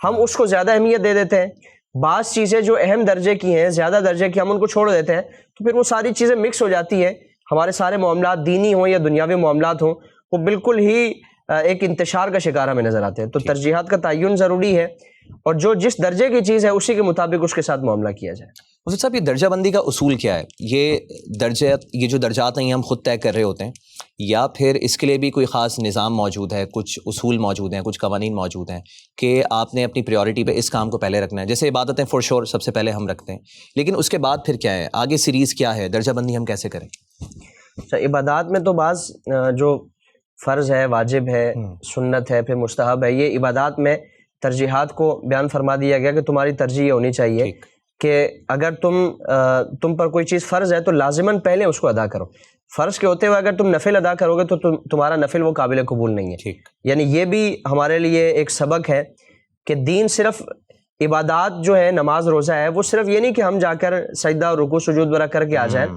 ہم اس کو زیادہ اہمیت دے دیتے ہیں. بعض چیزیں جو اہم درجے کی ہیں, زیادہ درجے کی, ہم ان کو چھوڑ دیتے ہیں, تو پھر وہ ساری چیزیں مکس ہو جاتی ہیں. ہمارے سارے معاملات دینی ہوں یا دنیاوی معاملات ہوں, وہ بالکل ہی ایک انتشار کا شکار ہمیں نظر آتے ہیں. تو ترجیحات کا تعین ضروری ہے, اور جو جس درجے کی چیز ہے اسی کے مطابق اس کے ساتھ معاملہ کیا جائے. مفتی صاحب، یہ درجہ بندی کا اصول کیا ہے؟ یہ جو درجات ہیں یہ ہم خود طے کر رہے ہوتے ہیں یا پھر اس کے لیے بھی کوئی خاص نظام موجود ہے، کچھ اصول موجود ہیں، کچھ قوانین موجود ہیں کہ آپ نے اپنی پریورٹی پہ اس کام کو پہلے رکھنا ہے؟ جیسے عبادتیں فور شور سب سے پہلے ہم رکھتے ہیں، لیکن اس کے بعد پھر کیا ہے، آگے سیریز کیا ہے، درجہ بندی ہم کیسے کریں؟ عبادات میں تو بعض جو فرض ہے، واجب ہے، سنت ہے، پھر مستحب ہے، یہ عبادات میں ترجیحات کو بیان فرما دیا گیا کہ تمہاری ترجیح یہ ہونی چاہیے کہ اگر تم پر کوئی چیز فرض ہے تو لازماً پہلے اس کو ادا کرو. فرض کے ہوتے ہوئے اگر تم نفل ادا کرو گے تو تمہارا نفل وہ قابل قبول نہیں ہے. یعنی یہ بھی ہمارے لیے ایک سبق ہے کہ دین صرف عبادات جو ہے، نماز روزہ ہے، وہ صرف یہ نہیں کہ ہم جا کر سجدہ اور رکوع سجود وغیرہ کر کے آ جائیں،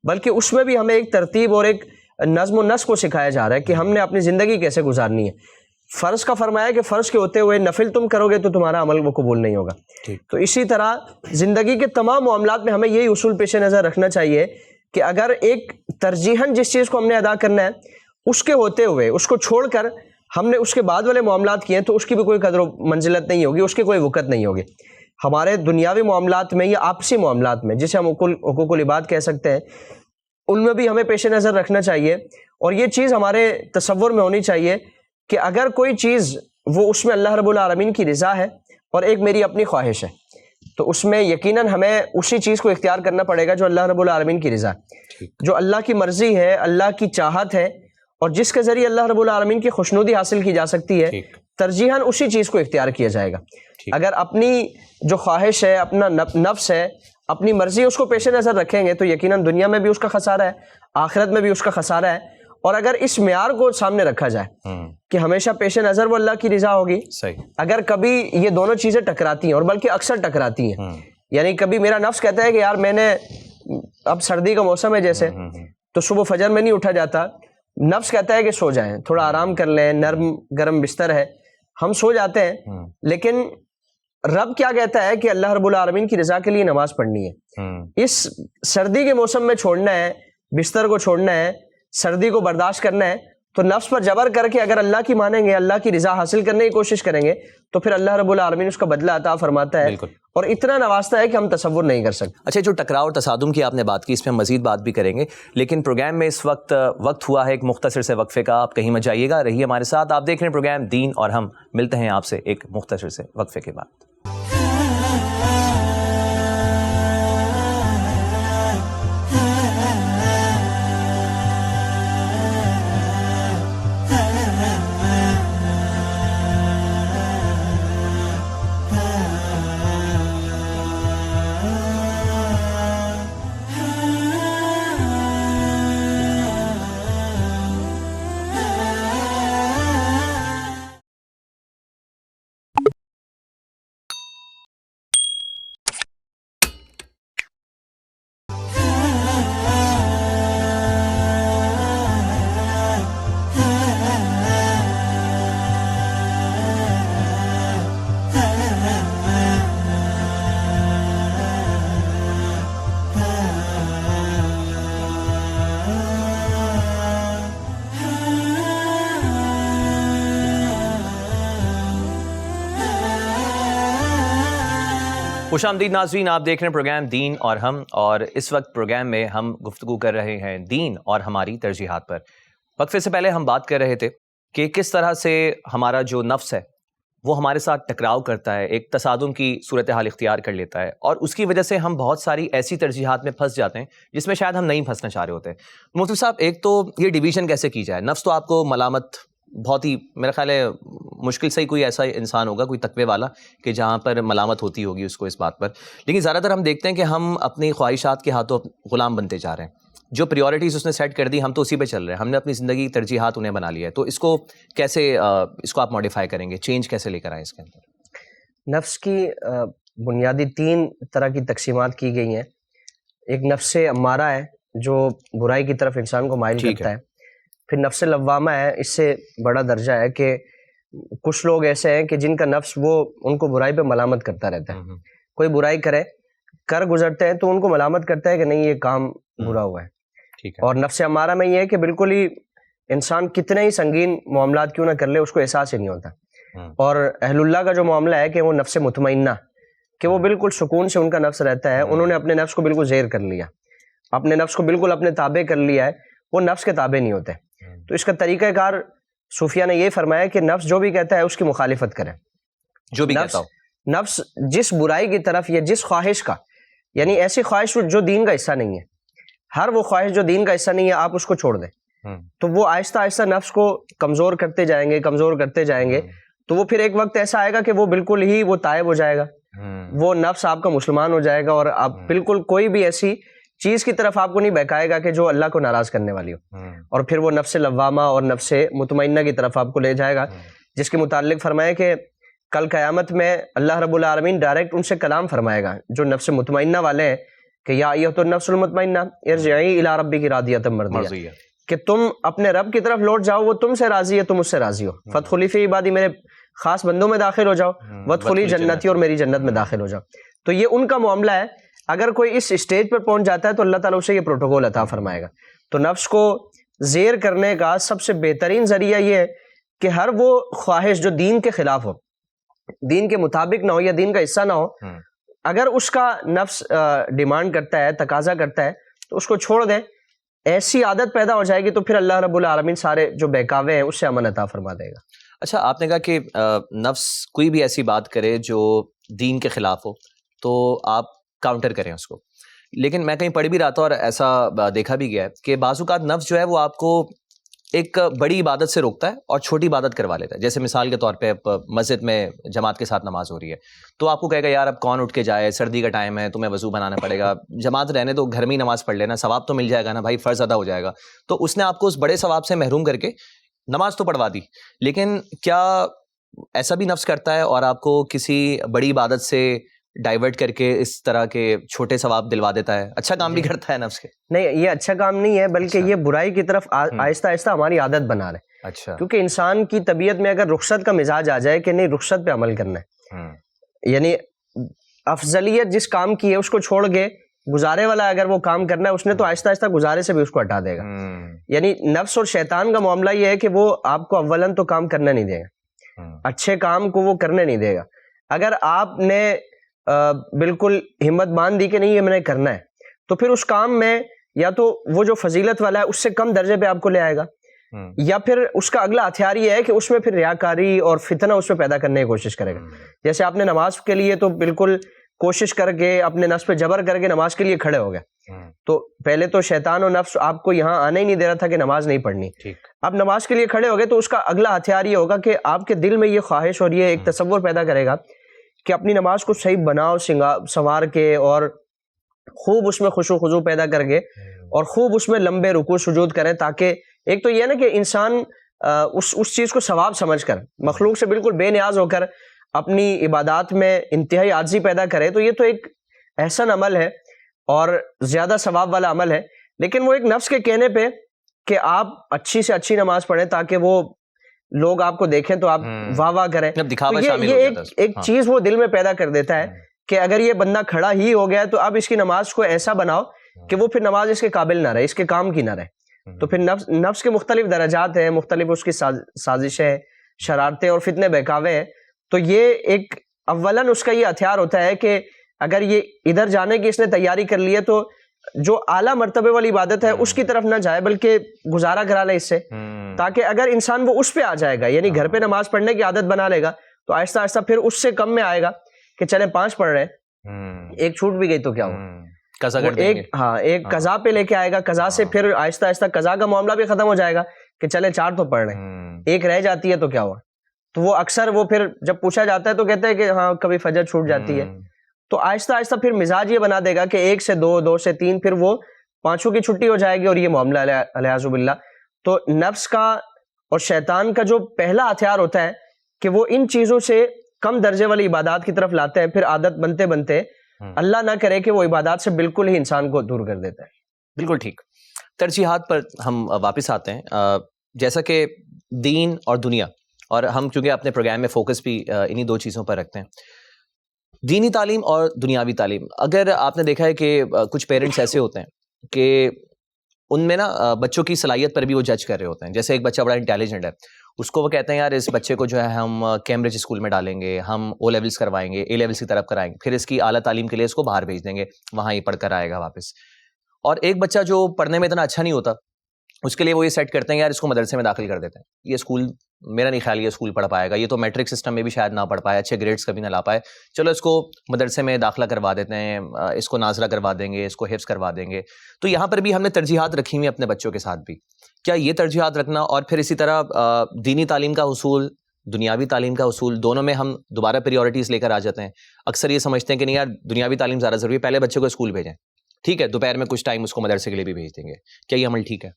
بلکہ اس میں بھی ہمیں ایک ترتیب اور ایک نظم و نسق کو سکھایا جا رہا ہے کہ ہم نے اپنی زندگی کیسے گزارنی ہے. فرض کا فرمایا کہ فرض کے ہوتے ہوئے نفل تم کرو گے تو تمہارا عمل وہ قبول نہیں ہوگا. تو اسی طرح زندگی کے تمام معاملات میں ہمیں یہی اصول پیش نظر رکھنا چاہیے کہ اگر ایک ترجیحاً جس چیز کو ہم نے ادا کرنا ہے، اس کے ہوتے ہوئے اس کو چھوڑ کر ہم نے اس کے بعد والے معاملات کیے ہیں تو اس کی بھی کوئی قدر و منزلت نہیں ہوگی، اس کی کوئی وقت نہیں ہوگی. ہمارے دنیاوی معاملات میں یا آپسی معاملات میں، جسے ہم حقوق العباد کہہ سکتے ہیں، ان میں بھی ہمیں پیش نظر رکھنا چاہیے. اور یہ چیز ہمارے تصور میں ہونی چاہیے کہ اگر کوئی چیز وہ اس میں اللہ رب العالمین کی رضا ہے اور ایک میری اپنی خواہش ہے، تو اس میں یقیناً ہمیں اسی چیز کو اختیار کرنا پڑے گا جو اللہ رب العالمین کی رضا ہے، جو اللہ کی مرضی ہے، اللہ کی چاہت ہے، اور جس کے ذریعے اللہ رب العالمین کی خوشنودی حاصل کی جا سکتی ہے. ترجیحاً اسی چیز کو اختیار کیا جائے گا. اگر اپنی جو خواہش ہے، اپنا نفس ہے، اپنی مرضی، اس کو پیش نظر رکھیں گے تو یقیناً دنیا میں بھی اس کا خسارہ ہے، آخرت میں بھی اس کا خسارہ ہے. اور اگر اس معیار کو سامنے رکھا جائے کہ ہمیشہ پیش نظر وہ اللہ کی رضا ہوگی، اگر کبھی یہ دونوں چیزیں ٹکراتی ہیں، اور بلکہ اکثر ٹکراتی ہیں، یعنی کبھی میرا نفس کہتا ہے کہ یار میں نے، اب سردی کا موسم ہے جیسے، تو صبح فجر میں نہیں اٹھا جاتا، نفس کہتا ہے کہ سو جائیں، تھوڑا آرام کر لیں، نرم گرم بستر ہے، ہم سو جاتے ہیں. لیکن رب کیا کہتا ہے کہ اللہ رب العالمین کی رضا کے لیے نماز پڑھنی ہے. اس سردی کے موسم میں چھوڑنا ہے، بستر کو چھوڑنا ہے، سردی کو برداشت کرنا ہے، تو نفس پر جبر کر کے اگر اللہ کی مانیں گے، اللہ کی رضا حاصل کرنے کی کوشش کریں گے، تو پھر اللہ رب العالمین اس کا بدلہ عطا فرماتا ہے اور اتنا نوازتا ہے کہ ہم تصور نہیں کر سکتے. اچھا، جو ٹکراؤ اور تصادم کی آپ نے بات کی، اس پہ ہم مزید بات بھی کریں گے، لیکن پروگرام میں اس وقت ہوا ہے ایک مختصر سے وقفے کا. آپ کہیں مت جائیے گا، رہیے ہمارے ساتھ. آپ دیکھ رہے ہیں پروگرام دین اور ہم. ملتے ہیں آپ سے ایک مختصر سے وقفے کے بعد. خوش آمدید ناظرین، آپ دیکھ رہے ہیں پروگرام دین اور ہم، اور اس وقت پروگرام میں ہم گفتگو کر رہے ہیں دین اور ہماری ترجیحات پر. وقفے سے پہلے ہم بات کر رہے تھے کہ کس طرح سے ہمارا جو نفس ہے وہ ہمارے ساتھ ٹکراؤ کرتا ہے، ایک تصادم کی صورتحال اختیار کر لیتا ہے، اور اس کی وجہ سے ہم بہت ساری ایسی ترجیحات میں پھنس جاتے ہیں جس میں شاید ہم نہیں پھنسنا چاہ رہے ہوتے. مفتی صاحب، ایک تو یہ ڈویژن کیسے کی جائے؟ نفس تو آپ کو ملامت بہت ہی، میرا خیال ہے مشکل سے ہی کوئی ایسا انسان ہوگا، کوئی تقوی والا، کہ جہاں پر ملامت ہوتی ہوگی اس کو اس بات پر. لیکن زیادہ تر ہم دیکھتے ہیں کہ ہم اپنی خواہشات کے ہاتھوں غلام بنتے جا رہے ہیں. جو پریورٹیز اس نے سیٹ کر دی، ہم تو اسی پہ چل رہے ہیں، ہم نے اپنی زندگی ترجیحات انہیں بنا لیا ہے. تو اس کو کیسے، اس کو آپ ماڈیفائی کریں گے، چینج کیسے لے کر آئیں اس کے اندر؟ نفس کی بنیادی 3 طرح کی تقسیمات کی گئی ہیں. ایک نفس امارہ ہے جو برائی کی طرف انسان کو مائل کرتا ہے. پھر نفس لوامہ ہے، اس سے بڑا درجہ ہے کہ کچھ لوگ ایسے ہیں کہ جن کا نفس وہ ان کو برائی پہ ملامت کرتا رہتا ہے. کوئی برائی کر گزرتے ہیں تو ان کو ملامت کرتا ہے کہ نہیں یہ کام برا ہوا ہے. اور نفس امارہ میں یہ ہے کہ بالکل ہی انسان کتنے ہی سنگین معاملات کیوں نہ کر لے اس کو احساس ہی نہیں ہوتا. اور اہل اللہ کا جو معاملہ ہے کہ وہ نفس مطمئنہ، کہ وہ بالکل سکون سے ان کا نفس رہتا ہے. انہوں نے اپنے نفس کو بالکل زیر کر لیا، اپنے نفس کو بالکل اپنے تابع کر لیا ہے، وہ نفس کے تابع نہیں ہوتے. تو اس کا طریقہ کار صوفیہ نے یہ فرمایا کہ نفس جو بھی کہتا ہے اس کی مخالفت کرے. جو بھی کہتا ہو، نفس جس برائی کی طرف یا جس خواہش کا، یعنی ایسی خواہش جو دین کا حصہ نہیں ہے، ہر وہ خواہش جو دین کا حصہ نہیں ہے آپ اس کو چھوڑ دیں، تو وہ آہستہ آہستہ نفس کو کمزور کرتے جائیں گے. تو وہ پھر ایک وقت ایسا آئے گا کہ وہ بالکل ہی وہ تائب ہو جائے گا، وہ نفس آپ کا مسلمان ہو جائے گا، اور آپ بالکل کوئی بھی ایسی چیز کی طرف آپ کو نہیں بہکائے گا کہ جو اللہ کو ناراض کرنے والی ہو. اور پھر وہ نفس لوامہ اور نفس مطمئنہ کی طرف آپ کو لے جائے گا، جس کے متعلق فرمایا کہ کل قیامت میں اللہ رب العالمین ڈائریکٹ ان سے کلام فرمائے گا جو نفس مطمئنہ والے ہیں کہ یا ایھا النفس المطمئنہ ارجعی الی ربک راضیۃ مرضیہ، کہ تم اپنے رب کی طرف لوٹ جاؤ، وہ تم سے راضی ہے، تم اس سے راضی ہو. فادخلی فی عبادی، میرے خاص بندوں میں داخل ہو جاؤ. وادخلی جنتی، اور میری جنت میں داخل ہو جاؤ. تو یہ ان کا معاملہ ہے. اگر کوئی اس اسٹیج پر پہنچ جاتا ہے تو اللہ تعالیٰ اسے یہ پروٹوکول عطا فرمائے گا. تو نفس کو زیر کرنے کا سب سے بہترین ذریعہ یہ ہے کہ ہر وہ خواہش جو دین کے خلاف ہو، دین کے مطابق نہ ہو یا دین کا حصہ نہ ہو، اگر اس کا نفس ڈیمانڈ کرتا ہے، تقاضا کرتا ہے، تو اس کو چھوڑ دیں. ایسی عادت پیدا ہو جائے گی تو پھر اللہ رب العالمین سارے جو بہکاوے ہیں اس سے امن عطا فرما دے گا. اچھا، آپ نے کہا کہ نفس کوئی بھی ایسی بات کرے جو دین کے خلاف ہو تو آپ کاؤنٹر کریں اس کو. لیکن میں کہیں پڑھ بھی رہا تھا اور ایسا دیکھا بھی گیا ہے کہ بعض اوقات نفس جو ہے وہ آپ کو ایک بڑی عبادت سے روکتا ہے اور چھوٹی عبادت کروا لیتا ہے. جیسے مثال کے طور پہ مسجد میں جماعت کے ساتھ نماز ہو رہی ہے تو آپ کو کہے گا یار اب کون اٹھ کے جائے، سردی کا ٹائم ہے، تمہیں وضو بنانا پڑے گا، جماعت رہنے تو گھر میں ہی نماز پڑھ لینا، ثواب تو مل جائے گا نا بھائی، فرض ادا ہو جائے گا. تو اس نے آپ کو اس بڑے ثواب سے محروم کر کے نماز تو پڑھوا دی. لیکن کیا ایسا بھی نفس کرتا ہے اور آپ کو کسی بڑی عبادت سے ڈائیورٹ کر کے اس طرح کے چھوٹے ثواب دلوا دیتا ہے؟ اچھا کام بھی کرتا ہے نفس کے؟ نہیں، یہ اچھا کام نہیں ہے، بلکہ یہ برائی کی طرف آہستہ آہستہ ہماری عادت بنا رہے. اچھا، کیونکہ انسان کی طبیعت میں اگر رخصت کا مزاج آ جائے کہ نہیں رخصت پہ عمل کرنا ہے، یعنی افضلیت جس کام کی ہے اس کو چھوڑ کے گزارے والا اگر وہ کام کرنا ہے، اس نے تو آہستہ آہستہ گزارے سے بھی اس کو ہٹا دے گا. یعنی نفس اور شیطان کا معاملہ یہ ہے کہ وہ آپ کو اولاً تو کام کرنے نہیں دے گا، اچھے کام کو وہ کرنے نہیں دے گا. اگر آپ نے بالکل ہمت باندھ دی کہ نہیں یہ میں نے کرنا ہے، تو پھر اس کام میں یا تو وہ جو فضیلت والا ہے اس سے کم درجے پہ آپ کو لے آئے گا، یا پھر اس کا اگلا ہتھیار یہ ہے کہ اس میں پھر ریاکاری اور فتنہ اس میں پیدا کرنے کی کوشش کرے گا. جیسے آپ نے نماز کے لیے تو بالکل کوشش کر کے اپنے نفس پہ جبر کر کے نماز کے لیے کھڑے ہو گئے، تو پہلے تو شیطان اور نفس آپ کو یہاں آنے ہی نہیں دے رہا تھا کہ نماز نہیں پڑھنی. آپ نماز کے لیے کھڑے ہو گئے تو اس کا اگلا ہتھیار یہ ہوگا کہ آپ کے دل میں یہ خواہش اور یہ ایک تصور پیدا کرے گا کہ اپنی نماز کو صحیح بناؤ، سنوار کے، اور خوب اس میں خشوع خضوع پیدا کر کے اور خوب اس میں لمبے رکوع سجود کریں، تاکہ ایک تو یہ نا کہ انسان اس چیز کو ثواب سمجھ کر مخلوق سے بالکل بے نیاز ہو کر اپنی عبادات میں انتہائی عاجزی پیدا کرے. تو یہ تو ایک احسن عمل ہے اور زیادہ ثواب والا عمل ہے. لیکن وہ ایک نفس کے کہنے پہ کہ آپ اچھی سے اچھی نماز پڑھیں تاکہ وہ لوگ آپ کو دیکھیں تو آپ واہ واہ کریں، یہ ایک چیز وہ دل میں پیدا کر دیتا ہے کہ اگر یہ بندہ کھڑا ہی ہو گیا تو اب اس کی نماز کو ایسا بناؤ کہ وہ پھر نماز اس کے قابل نہ رہے، اس کے کام کی نہ رہے. تو پھر نفس کے مختلف درجات ہیں، مختلف اس کی سازشیں، شرارتیں اور فتنے بہکاوے ہیں. تو یہ ایک اولاً اس کا یہ ہتھیار ہوتا ہے کہ اگر یہ ادھر جانے کی اس نے تیاری کر لی ہے تو جو اعلیٰ مرتبے والی عبادت ہے اس کی طرف نہ جائے بلکہ گزارا کرا لے اس سے، تاکہ اگر انسان وہ اس پہ آ جائے گا، یعنی گھر پہ نماز پڑھنے کی عادت بنا لے گا، تو آہستہ آہستہ پھر اس سے کم میں آئے گا کہ چلے 5 پڑھ رہے ہیں، ایک چھوٹ بھی گئی تو کیا ہو، ایک قضا پہ لے کے آئے گا، قضا سے پھر آہستہ آہستہ قضا کا معاملہ بھی ختم ہو جائے گا کہ چلے 4 تو پڑھ رہے ہیں، ایک رہ جاتی ہے تو کیا ہوا. تو وہ اکثر وہ پھر جب پوچھا جاتا ہے تو کہتے ہیں کہ ہاں کبھی فجر چھوٹ جاتی ہے. تو آہستہ آہستہ پھر مزاج یہ بنا دے گا کہ 1 سے 2، 2 سے 3، پھر وہ 5 کی چھٹی ہو جائے گی اور یہ معاملہ علیاذ باللہ. تو نفس کا اور شیطان کا جو پہلا ہتھیار ہوتا ہے کہ وہ ان چیزوں سے کم درجے والی عبادات کی طرف لاتے ہیں، پھر عادت بنتے بنتے اللہ نہ کرے کہ وہ عبادات سے بالکل ہی انسان کو دور کر دیتا ہے. بالکل ٹھیک. ترجیحات پر ہم واپس آتے ہیں. جیسا کہ دین اور دنیا اور ہم چونکہ اپنے پروگرام میں فوکس بھی انہی دو چیزوں پر رکھتے ہیں, دینی تعلیم اور دنیاوی تعلیم. اگر آپ نے دیکھا ہے کہ کچھ پیرنٹس ایسے ہوتے ہیں کہ ان میں نا بچوں کی صلاحیت پر بھی وہ جج کر رہے ہوتے ہیں. جیسے ایک بچہ بڑا انٹیلیجنٹ ہے, اس کو وہ کہتے ہیں یار اس بچے کو جو ہے ہم کیمبرج اسکول میں ڈالیں گے, ہم او لیولس کروائیں گے, اے لیولس کی طرف کرائیں گے, پھر اس کی اعلیٰ تعلیم کے لیے اس کو باہر بھیج دیں گے, وہاں ہی پڑھ کر آئے گا واپس. اور ایک بچہ جو پڑھنے میں اتنا اچھا نہیں ہوتا, اس کے لیے وہ یہ سیٹ کرتے ہیں یار اس کو مدرسے میں داخل کر دیتے ہیں, یہ اسکول میرا نہیں خیال یہ اسکول پڑھ پائے گا, یہ تو میٹرک سسٹم میں بھی شاید نہ پڑھ پائے, اچھے گریڈس کبھی نہ لا پائے, چلو اس کو مدرسے میں داخلہ کروا دیتے ہیں, اس کو ناظرہ کروا دیں گے, اس کو حفظ کروا دیں گے. تو یہاں پر بھی ہم نے ترجیحات رکھی ہوئی اپنے بچوں کے ساتھ بھی. کیا یہ ترجیحات رکھنا اور پھر اسی طرح دینی تعلیم کا حصول, دنیاوی تعلیم کا حصول, دونوں میں ہم دوبارہ پریورٹیز لے کر آ جاتے ہیں؟ اکثر یہ سمجھتے ہیں کہ نہیں یار دنیاوی تعلیم زیادہ ضروری ہے, پہلے بچے کو اسکول بھیجیں, ٹھیک ہے دوپہر میں کچھ ٹائم اس کو مدرسے کے لیے بھی بھیج دیں گے. کیا یہ عمل ٹھیک ہے؟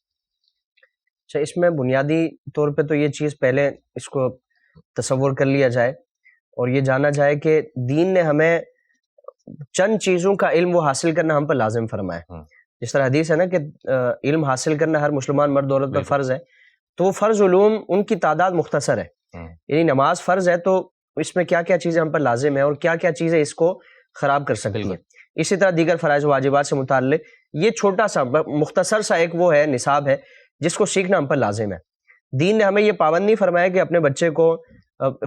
اچھا, اس میں بنیادی طور پہ تو یہ چیز پہلے اس کو تصور کر لیا جائے اور یہ جانا جائے کہ دین نے ہمیں چند چیزوں کا علم وہ حاصل کرنا ہم پر لازم فرمایا. جس طرح حدیث ہے نا کہ علم حاصل کرنا ہر مسلمان مرد عورت پر فرض ہے, تو وہ فرض علوم ان کی تعداد مختصر ہے. یعنی نماز فرض ہے تو اس میں کیا کیا چیزیں ہم پر لازم ہے اور کیا کیا چیزیں اس کو خراب کر سکتی ہیں. اسی طرح دیگر فرائض و واجبات سے متعلق یہ چھوٹا سا مختصر سا ایک وہ ہے نصاب ہے جس کو سیکھنا ہم پر لازم ہے. دین نے ہمیں یہ پابند نہیں فرمایا کہ اپنے بچے کو,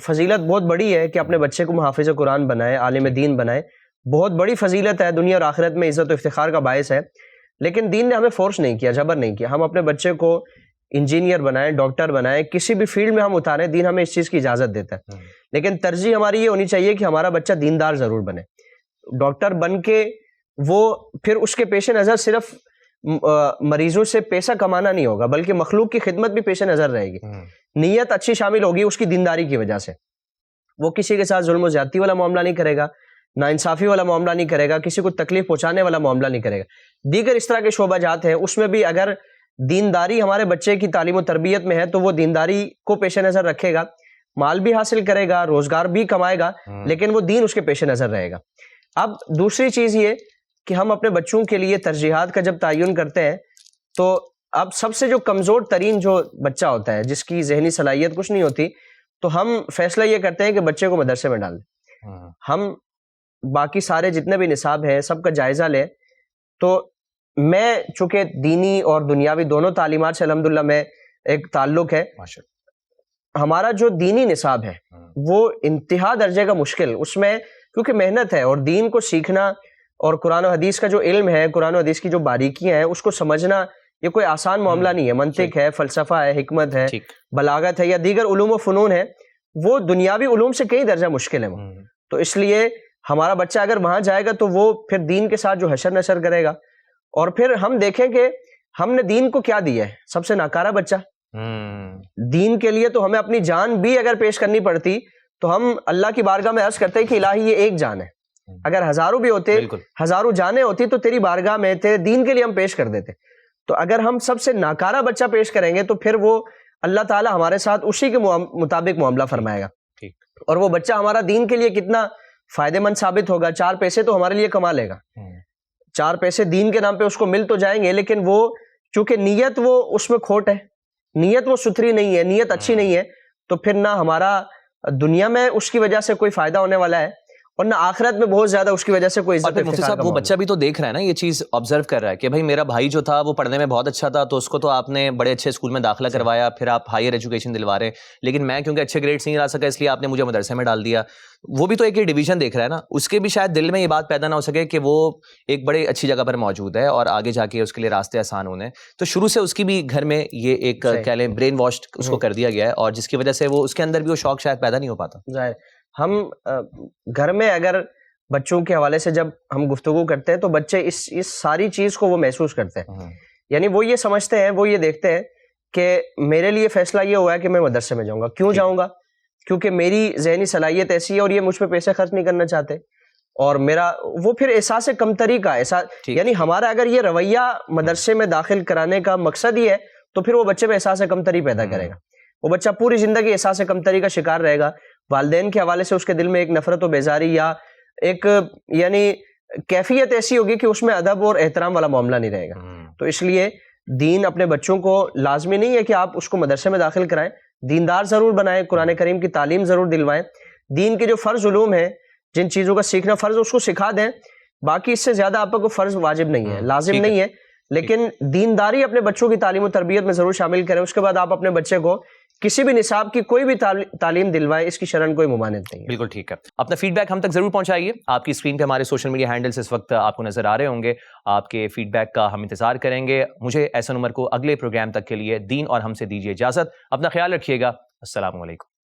فضیلت بہت بڑی ہے کہ اپنے بچے کو محافظ قرآن بنائے, عالم دین بنائے, بہت بڑی فضیلت ہے, دنیا اور آخرت میں عزت و افتخار کا باعث ہے. لیکن دین نے ہمیں فورس نہیں کیا, جبر نہیں کیا. ہم اپنے بچے کو انجینئر بنائیں, ڈاکٹر بنائیں, کسی بھی فیلڈ میں ہم اتاریں, دین ہمیں اس چیز کی اجازت دیتا ہے. لیکن ترجیح ہماری یہ ہونی چاہیے کہ ہمارا بچہ دیندار ضرور بنے. ڈاکٹر بن کے وہ پھر اس کے پیش نظر صرف مریضوں سے پیسہ کمانا نہیں ہوگا, بلکہ مخلوق کی خدمت بھی پیش نظر رہے گی. نیت اچھی شامل ہوگی اس کی دینداری کی وجہ سے. وہ کسی کے ساتھ ظلم و زیادتی والا معاملہ نہیں کرے گا, ناانصافی والا معاملہ نہیں کرے گا, کسی کو تکلیف پہنچانے والا معاملہ نہیں کرے گا. دیگر اس طرح کے شعبہ جات ہیں, اس میں بھی اگر دینداری ہمارے بچے کی تعلیم و تربیت میں ہے تو وہ دینداری کو پیش نظر رکھے گا, مال بھی حاصل کرے گا, روزگار بھی کمائے گا, لیکن وہ دین اس کے پیش نظر رہے گا. اب دوسری چیز یہ کہ ہم اپنے بچوں کے لیے ترجیحات کا جب تعین کرتے ہیں تو اب سب سے جو کمزور ترین جو بچہ ہوتا ہے, جس کی ذہنی صلاحیت کچھ نہیں ہوتی, تو ہم فیصلہ یہ کرتے ہیں کہ بچے کو مدرسے میں ڈال دیں. ہم باقی سارے جتنے بھی نصاب ہیں سب کا جائزہ لیں. تو میں چونکہ دینی اور دنیاوی دونوں تعلیمات سے الحمدللہ میں ایک تعلق ہے, ہمارا جو دینی نصاب ہے وہ انتہا درجے کا مشکل, اس میں کیونکہ محنت ہے اور دین کو سیکھنا اور قرآن و حدیث کا جو علم ہے, قرآن و حدیث کی جو باریکیاں ہیں اس کو سمجھنا یہ کوئی آسان معاملہ نہیں ہے. منطق ہے, فلسفہ ہے, حکمت ہے, بلاغت ہے یا دیگر علوم و فنون ہے, وہ دنیاوی علوم سے کئی درجہ مشکل ہے. تو اس لیے ہمارا بچہ اگر وہاں جائے گا تو وہ پھر دین کے ساتھ جو حشر نشر کرے گا, اور پھر ہم دیکھیں کہ ہم نے دین کو کیا دیا ہے, سب سے ناکارہ بچہ. دین کے لیے تو ہمیں اپنی جان بھی اگر پیش کرنی پڑتی تو ہم اللہ کی بارگاہ میں عرض کرتے کہ الہی یہ ایک جان ہے, اگر ہزاروں بھی ہوتے, ہزاروں جانیں ہوتی تو تیری بارگاہ میں تیرے دین کے لیے ہم پیش کر دیتے. تو اگر ہم سب سے ناکارہ بچہ پیش کریں گے تو پھر وہ اللہ تعالیٰ ہمارے ساتھ اسی کے مطابق معاملہ فرمائے گا, اور وہ بچہ ہمارا دین کے لیے کتنا فائدہ مند ثابت ہوگا. 4 پیسے تو ہمارے لیے کما لے گا, 4 پیسے دین کے نام پہ اس کو مل تو جائیں گے, لیکن وہ چونکہ نیت وہ اس میں کھوٹ ہے, نیت وہ ستھری نہیں ہے, نیت اچھی نہیں ہے, تو پھر نہ ہمارا دنیا میں اس کی وجہ سے کوئی فائدہ ہونے والا ہے اور نہ آخرت میں بہت زیادہ اس کی وجہ سے کوئی عزت. مفتی صاحب وہ بچہ بھی تو دیکھ رہا ہے نا, یہ چیز آبزرو کر رہا ہے کہ بھائی میرا بھائی جو تھا وہ پڑھنے میں بہت اچھا تھا, تو اس کو تو آپ نے بڑے اچھے اسکول میں داخلہ کروایا, پھر آپ ہائر ایجوکیشن دلوا رہے, لیکن میں کیونکہ اچھے گریڈس نہیں لا سکا اس لیے آپ نے مجھے مدرسے میں ڈال دیا. وہ بھی تو ایک ڈویژن دیکھ رہا ہے نا, اس کے بھی شاید دل میں یہ بات پیدا نہ ہو سکے کہ وہ ایک بڑے اچھی جگہ پر موجود ہے اور آگے جا کے اس کے لیے راستے آسان ہونے. تو شروع سے اس کی بھی گھر میں یہ ایک کہہ لیں برین واش اس کو کر دیا گیا ہے, اور جس کی وجہ سے وہ اس کے اندر بھی وہ شوق شاید پیدا نہیں ہو پاتا. ظاہر ہم گھر میں اگر بچوں کے حوالے سے جب ہم گفتگو کرتے ہیں تو بچے اس ساری چیز کو وہ محسوس کرتے ہیں. یعنی وہ یہ سمجھتے ہیں, وہ یہ دیکھتے ہیں کہ میرے لیے فیصلہ یہ ہوا ہے کہ میں مدرسے میں جاؤں گا. کیوں جاؤں گا؟ کیونکہ میری ذہنی صلاحیت ایسی ہے اور یہ مجھ پہ پیسے خرچ نہیں کرنا چاہتے, اور میرا وہ پھر احساس کمتری کا احساس, یعنی ہمارا اگر یہ رویہ مدرسے میں داخل کرانے کا مقصد ہی ہے تو پھر وہ بچے میں احساس کمتری پیدا کرے گا. وہ بچہ پوری زندگی احساس کمتری کا شکار رہے گا. والدین کے حوالے سے اس کے دل میں ایک نفرت و بیزاری یا ایک یعنی کیفیت ایسی ہوگی کہ اس میں ادب اور احترام والا معاملہ نہیں رہے گا. تو اس لیے دین اپنے بچوں کو لازمی نہیں ہے کہ آپ اس کو مدرسے میں داخل کرائیں, دیندار ضرور بنائیں, قرآن کریم کی تعلیم ضرور دلوائیں, دین کے جو فرض علوم ہیں جن چیزوں کا سیکھنا فرض اس کو سکھا دیں, باقی اس سے زیادہ آپ کو فرض واجب نہیں ہے, لازم نہیں ہے, لیکن دینداری اپنے بچوں کی تعلیم و تربیت میں ضرور شامل کریں. اس کے بعد آپ اپنے بچے کو کسی بھی نصاب کی کوئی بھی تعلیم دلوائیں, اس کی شرعاً کوئی ممانعت نہیں ہے. بالکل ٹھیک ہے. اپنا فیڈ بیک ہم تک ضرور پہنچائیے. آپ کی اسکرین پہ ہمارے سوشل میڈیا ہینڈلز اس وقت آپ کو نظر آ رہے ہوں گے. آپ کے فیڈ بیک کا ہم انتظار کریں گے. مجھے احسن عمر کو اگلے پروگرام تک کے لیے دین اور ہم سے دیجیے اجازت. اپنا خیال رکھیے گا. السلام علیکم.